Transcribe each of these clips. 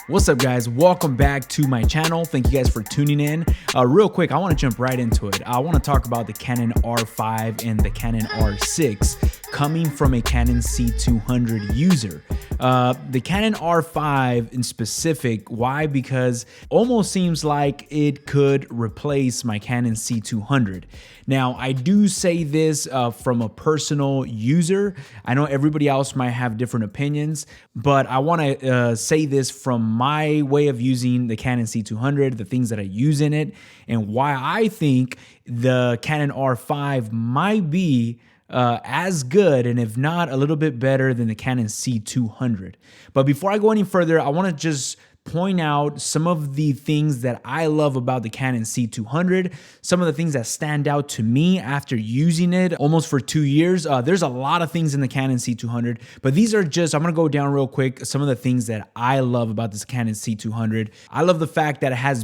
What's up, guys? Welcome back to my channel. Thank you guys for tuning in. Real quick, I want to jump right into it. I want to talk about the Canon R5 and the Canon R6 coming from a Canon C200 user. The Canon R5 in specific, why? Because almost seems like it could replace my Canon C200. Now, I do say this from a personal user. I know everybody else might have different opinions, but I want to say this from my way of using the Canon C200, the things that I use in it, and why I think the Canon R5 might be as good, and if not a little bit better than the Canon C200. But before I go any further, I want to just point out some of the things that I love about the Canon C200, some of the things that stand out to me after using it almost for 2 years. There's a lot of things in the Canon C200, but these are just, I'm gonna go down real quick, some of the things that I love about this Canon C200. I love the fact that it has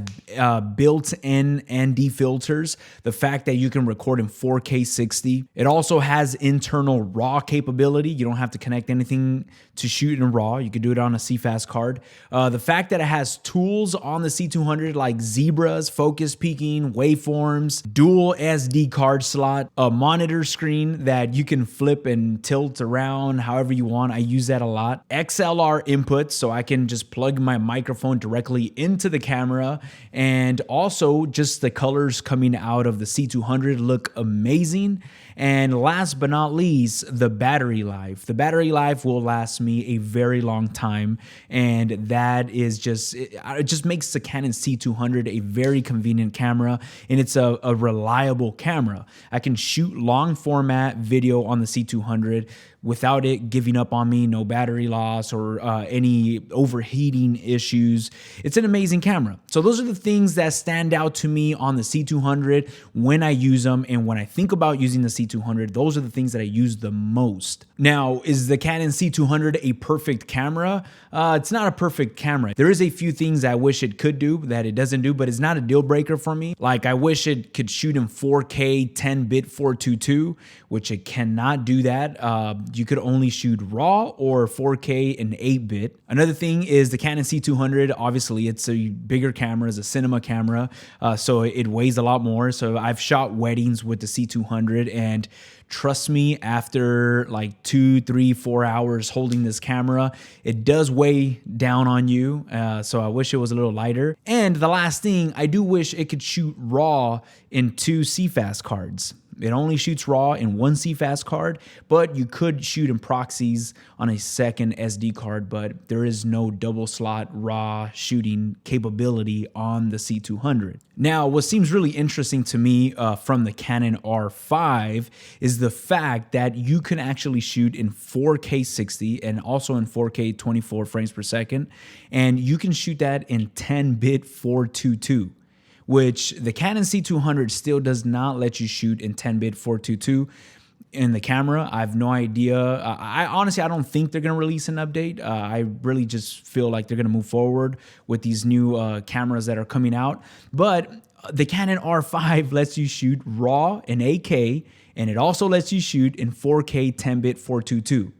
built-in ND filters, the fact that you can record in 4K 60. It also has internal RAW capability. You don't have to connect anything to shoot in RAW. You can do it on a CFast card. The fact that it has tools on the C200 like zebras, focus peaking, waveforms, dual SD card slot, a monitor screen that you can flip and tilt around however you want. I use that a lot. XLR input, so I can just plug my microphone directly into the camera. And also just the colors coming out of the C200 look amazing. And last but not least, the battery life. The battery life will last me a very long time, and that is just, it just makes the Canon C200 a very convenient camera, and it's a reliable camera. I can shoot long format video on the C200 without it giving up on me, no battery loss or any overheating issues. It's an amazing camera. So those are the things that stand out to me on the C200 when I use them, and when I think about using the C200, those are the things that I use the most. Now, is the Canon C200 a perfect camera? It's not a perfect camera. There is a few things I wish it could do that it doesn't do, but it's not a deal breaker for me. Like, I wish it could shoot in 4K 10-bit 422, which it cannot do that. You could only shoot RAW or 4K and 8-bit. Another thing is the Canon C200, obviously it's a bigger camera, it's a cinema camera, so it weighs a lot more. So I've shot weddings with the C200, and trust me, after like 2, 3, 4 hours holding this camera, it does weigh down on you. So I wish it was a little lighter. And the last thing, I do wish it could shoot RAW in 2 CFast cards. It only shoots RAW in 1 CFast card, but you could shoot in proxies on a second SD card, but there is no double slot RAW shooting capability on the C200. Now, what seems really interesting to me from the Canon R5 is the fact that you can actually shoot in 4K 60 and also in 4K 24 frames per second, and you can shoot that in 10-bit 422. Which the Canon C200 still does not let you shoot in 10-bit 422 in the camera. I have no idea. I honestly don't think they're going to release an update. I really just feel like they're going to move forward with these new cameras that are coming out. But the Canon R5 lets you shoot RAW in 8K, and it also lets you shoot in 4K 10-bit 422,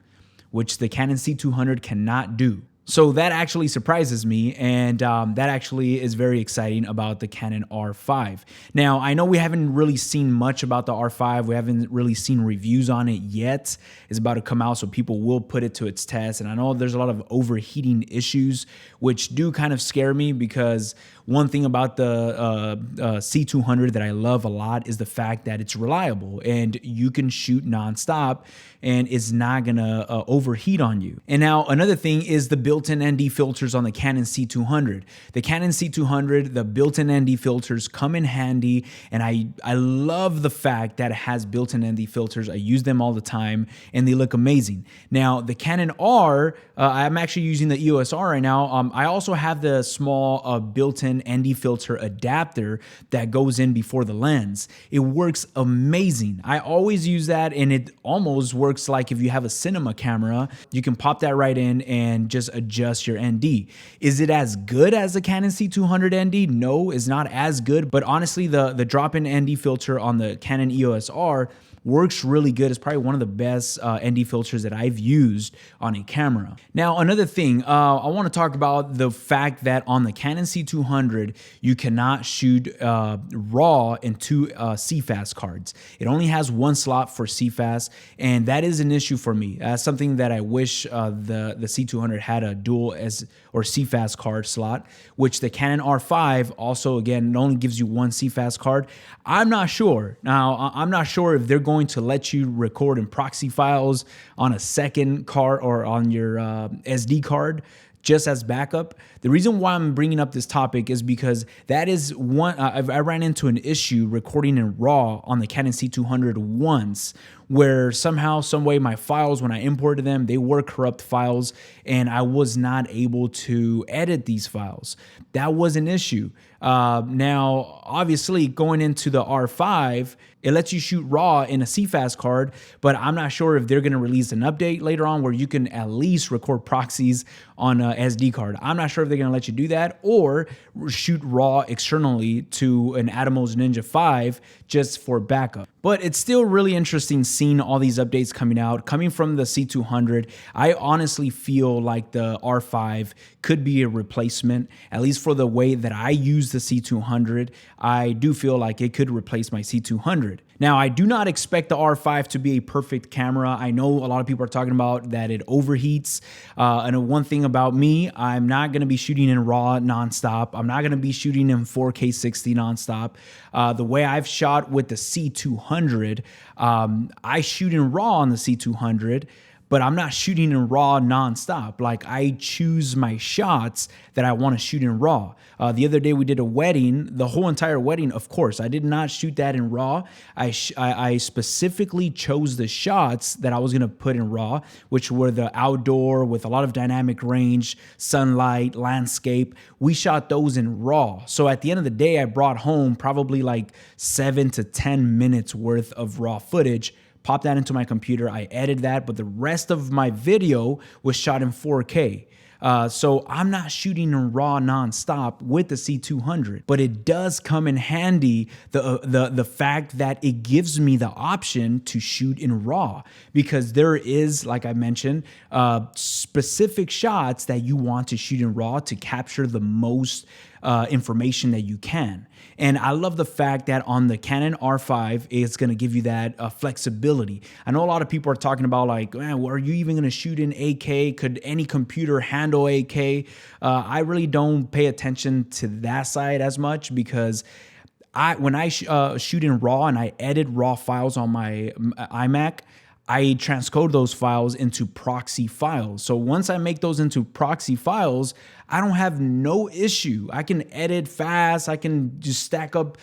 which the Canon C200 cannot do. So that actually surprises me, and that actually is very exciting about the Canon R5. Now, I know we haven't really seen much about the R5. We haven't really seen reviews on it yet. It's about to come out, so people will put it to its test. And I know there's a lot of overheating issues, which do kind of scare me, because one thing about the C200 that I love a lot is the fact that it's reliable, and you can shoot nonstop, and it's not gonna overheat on you. And now another thing is the built-in ND filters on the Canon C200. The Canon C200, the built-in ND filters come in handy, and I love the fact that it has built-in ND filters. I use them all the time, and they look amazing. Now, the Canon R, I'm actually using the EOS R right now. I also have the small built-in ND filter adapter that goes in before the lens. It works amazing. I always use that, and it almost works like if you have a cinema camera, you can pop that right in and just adjust your ND. Is it as good as the Canon C200 ND? No, it's not as good, but honestly, the drop-in ND filter on the Canon EOS R works really good. It's probably one of the best ND filters that I've used on a camera. Now, another thing, I want to talk about the fact that on the Canon C200, you cannot shoot RAW into CFast cards. It only has one slot for CFast, and that is an issue for me. That's something that I wish the C200 had a dual or CFast card slot, which the Canon R5 also, again, only gives you one CFast card. I'm not sure. Now, I'm not sure if they're going to let you record in proxy files on a second card or on your SD card just as backup. The reason why I'm bringing up this topic is because that is one, I ran into an issue recording in RAW on the Canon C200 once, where somehow, some way my files, when I imported them, they were corrupt files and I was not able to edit these files. That was an issue. Now, obviously going into the R5, it lets you shoot RAW in a CFast card, but I'm not sure if they're going to release an update later on where you can at least record proxies on a SD card. I'm not sure if they're going to let you do that or shoot RAW externally to an Atomos Ninja 5 just for backup. But it's still really interesting seeing all these updates coming out. Coming from the C200, I honestly feel like the R5 could be a replacement, at least for the way that I use the C200. I do feel like it could replace my C200. Now, I do not expect the R5 to be a perfect camera. I know a lot of people are talking about that it overheats. And one thing about me, I'm not going to be shooting in RAW nonstop. I'm not going to be shooting in 4K 60 nonstop. The way I've shot with the C200, I shoot in RAW on the C200, but I'm not shooting in RAW nonstop. Like, I choose my shots that I want to shoot in RAW. The other day we did a wedding, the whole entire wedding, of course, I did not shoot that in RAW. I specifically chose the shots that I was going to put in RAW, which were the outdoor with a lot of dynamic range, sunlight, landscape. We shot those in RAW. So at the end of the day, I brought home probably like 7 to 10 minutes worth of RAW footage. Pop that into my computer, I edited that, but the rest of my video was shot in 4K. So I'm not shooting in RAW nonstop with the C200, but it does come in handy, the fact that it gives me the option to shoot in RAW, because there is, like I mentioned, specific shots that you want to shoot in RAW to capture the most information that you can. And I love the fact that on the Canon R5, it's going to give you that flexibility. I know a lot of people are talking about like, man, are you even going to shoot in 8K? Could any computer handle 8K? I really don't pay attention to that side as much, because when I shoot in RAW and I edit RAW files on my iMac, I transcode those files into proxy files. So once I make those into proxy files, I don't have no issue. I can edit fast. I can just stack up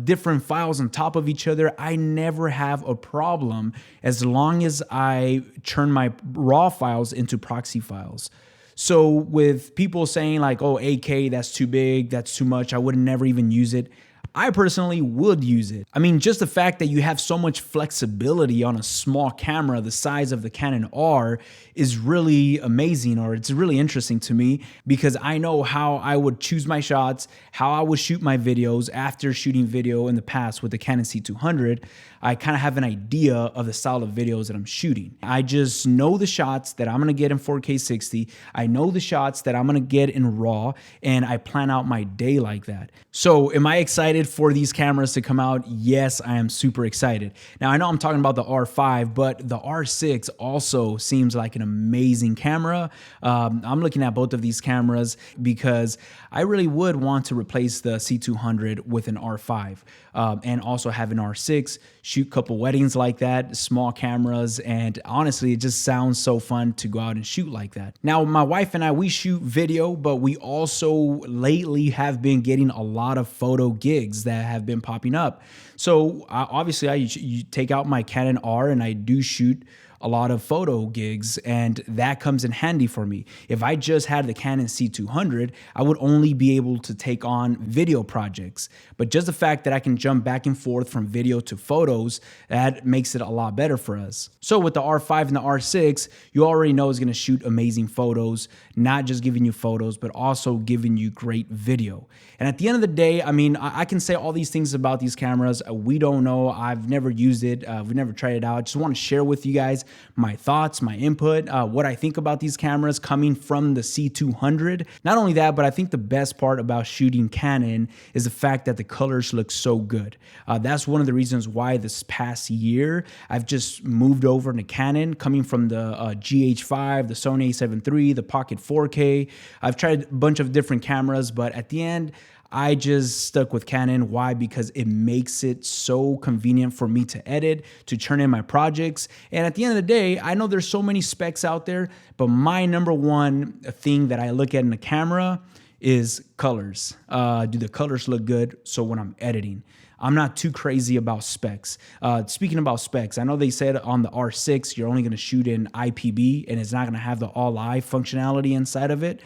different files on top of each other. I never have a problem as long as I turn my RAW files into proxy files. So with people saying like, oh, 8K, that's too big, that's too much, I would never even use it, I personally would use it. I mean, just the fact that you have so much flexibility on a small camera the size of the Canon R is really amazing, or it's really interesting to me, because I know how I would choose my shots, how I would shoot my videos. After shooting video in the past with the Canon C200, I kind of have an idea of the style of videos that I'm shooting. I just know the shots that I'm gonna get in 4K 60. I know the shots that I'm gonna get in RAW, and I plan out my day like that. So am I excited for these cameras to come out? Yes, I am super excited. Now, I know I'm talking about the R5, but the R6 also seems like an amazing camera. I'm looking at both of these cameras because I really would want to replace the C200 with an R5 and also have an R6, shoot a couple weddings like that, small cameras, and honestly, it just sounds so fun to go out and shoot like that. Now, my wife and I, we shoot video, but we also lately have been getting a lot of photo gigs that have been popping up. So obviously, I take out my Canon R and I do shoot a lot of photo gigs, and that comes in handy for me. If I just had the Canon C200, I would only be able to take on video projects. But just the fact that I can jump back and forth from video to photos, that makes it a lot better for us. So with the R5 and the R6, you already know it's gonna shoot amazing photos, not just giving you photos, but also giving you great video. And at the end of the day, I mean, I can say all these things about these cameras. We don't know. I've never used it. We've never tried it out. I just want to share with you guys my thoughts, my input, what I think about these cameras coming from the C200. Not only that, but I think the best part about shooting Canon is the fact that the colors look so good. That's one of the reasons why this past year I've just moved over to Canon, coming from the GH5, the Sony a7 III, the Pocket 4K. I've tried a bunch of different cameras, but at the end, I just stuck with Canon. Why? Because it makes it so convenient for me to edit, to turn in my projects. And at the end of the day, I know there's so many specs out there, but my number one thing that I look at in the camera is colors. Do the colors look good? So when I'm editing, I'm not too crazy about specs. Speaking about specs, I know they said on the R6, you're only gonna shoot in IPB and it's not gonna have the all-eye functionality inside of it.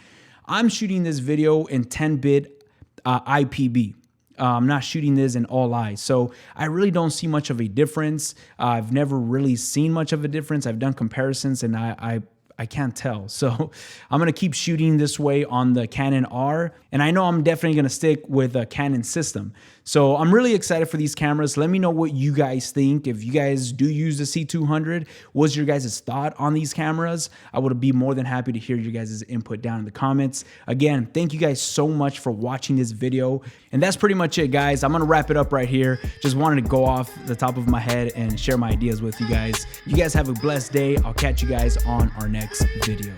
I'm shooting this video in 10-bit IPB. I'm not shooting this in all eyes. So I really don't see much of a difference. I've never really seen much of a difference. I've done comparisons and I can't tell. So I'm gonna keep shooting this way on the Canon R, and I know I'm definitely gonna stick with a Canon system. So I'm really excited for these cameras. Let me know what you guys think. If you guys do use the C200, what's your guys' thought on these cameras? I would be more than happy to hear your guys' input down in the comments. Again, thank you guys so much for watching this video. And that's pretty much it, guys. I'm gonna wrap it up right here. Just wanted to go off the top of my head and share my ideas with you guys. You guys have a blessed day. I'll catch you guys on our next video.